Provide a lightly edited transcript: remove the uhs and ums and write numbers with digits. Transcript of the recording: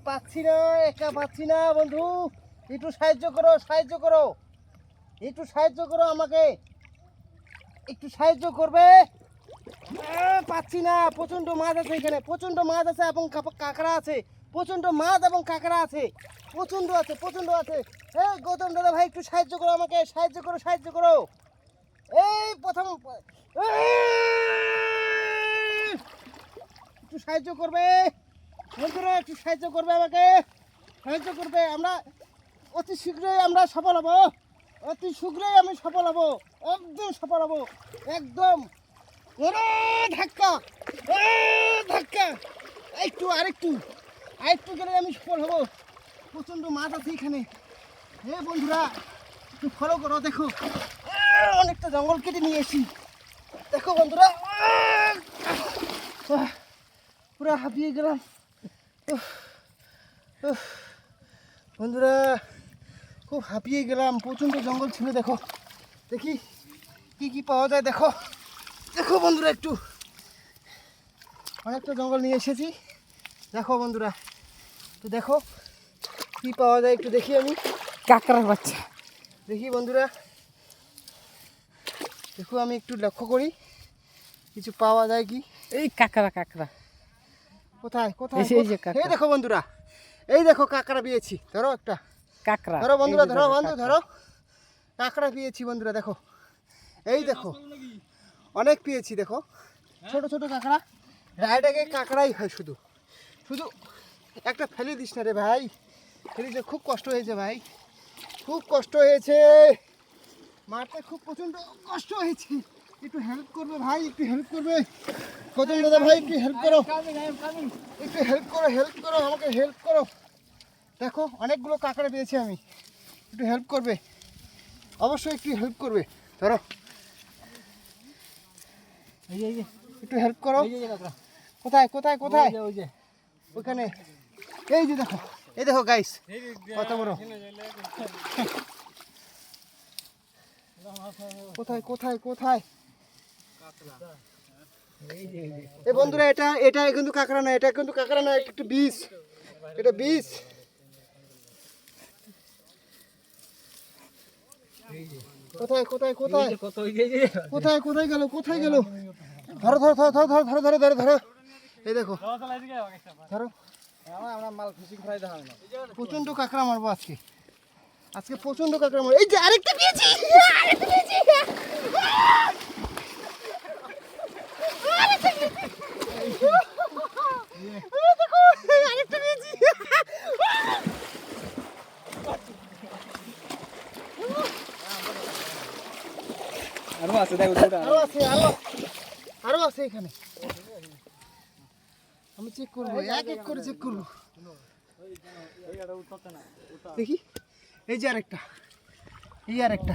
পাচ্ছি না, একা পাচ্ছি না বন্ধু, একটু সাহায্য করো, সাহায্য করো, একটু সাহায্য করো আমাকে, একটু সাহায্য করবে। পাচ্ছি না, প্রচণ্ড মাছ আছে এখানে, প্রচণ্ড মাছ আছে এবং কাঁকড়া আছে, প্রচণ্ড মাছ এবং কাঁকড়া আছে, প্রচণ্ড আছে, প্রচণ্ড আছে। হ্যাঁ গৌতম দাদা ভাই, একটু সাহায্য করো আমাকে, সাহায্য করো, সাহায্য করো। এই প্রথম একটু সাহায্য করবে বন্ধুরা, একটু সাহায্য করবে আমাকে, সাহায্য করবে। আমরা অতি শীঘ্রই আমরা সফল হব, অতি শীঘ্রই আমি সফল হব, একদম সফল হব, একদম। ধাক্কা, ধাক্কা, একটু আরেকটু আরেকটু গেলে আমি সফল হব। প্রচণ্ড মাছ আছে এখানে। হ্যাঁ বন্ধুরা, একটু ফলো করো, দেখো অনেকটা জঙ্গল কেটে নিয়ে এসি, দেখো বন্ধুরা, পুরো হাঁপিয়ে গেলাম বন্ধুরা, খুব হাঁপিয়ে গেলাম, প্রচণ্ড জঙ্গল ছিল। দেখো দেখি কি কি পাওয়া যায়, দেখো দেখো বন্ধুরা, একটু অনেকটা জঙ্গল নিয়ে এসেছি, দেখো বন্ধুরা, একটু দেখো কি পাওয়া যায়, একটু দেখি। আমি কাঁকড়ার বাচ্চা দেখি বন্ধুরা, দেখো আমি একটু লক্ষ্য করি কিছু পাওয়া যায় কি। এই কাঁকড়া, কাঁকড়া কোথায় কোথায়? এই এই দেখো বন্ধুরা, এই দেখো কাঁকড়া পেয়েছি, ধরো একটা, কাঁকড়া, ধরো বন্ধুরা, ধরো বন্ধু, ধরো কাঁকড়া পেয়েছি বন্ধুরা, দেখো এই দেখো অনেক পেয়েছি, দেখো ছোট ছোট কাঁকড়া। রায়টাকে কাঁকড়াই হয়, শুধু শুধু একটা ফেলে দিস না রে ভাই, ফেলিতে খুব কষ্ট হয়েছে ভাই, খুব কষ্ট হয়েছে, মারতে খুব প্রচণ্ড কষ্ট হয়েছে। একটু হেল্প করবে ভাই, একটু হেল্প করবে গৌতম দাদা ভাই, একটু হেল্প করো, একটু হেল্প করো, হেল্প করো আমাকে, হেল্প করো। দেখো অনেকগুলো কাঁকড়া পেয়েছি আমি, একটু হেল্প করবে, অবশ্যই একটু হেল্প করবে, ধরো একটু হেল্প করো। কোথায় কোথায় কোথায়? ওখানে, এই যে দেখো, এই দেখো গাইস, কত বড়, কোথায় কোথায় কোথায়? এই বন্ধুরা, এটা এটা কিন্তু কাঁকড়া না, এটা কিন্তু কাঁকড়া না, এটা একটু বিষ, এটা বিষ। কোথায় কোথায় কোথায় কোথায় কোথায় গেল, কোথায় গেল? ধরো ধরো ধরো ধরো ধরো ধরো ধরো ধরো, এই দেখো ধরো, প্রচন্ড কাঁকড়া মারবো আজকে, আজকে প্রচন্ড কাঁকড়া মারবো। এই যে আরেকটা পেয়েছি, আরেকটা পেয়েছি, দেখো আরেকটা পেয়েছি। আরো আছে, দেখো আরো আছে, আরো আছে এখানে, আমি চেক করবো, এক এক করে চেক করবো, দেখি। এই যে আরেকটা, এই আরেকটা,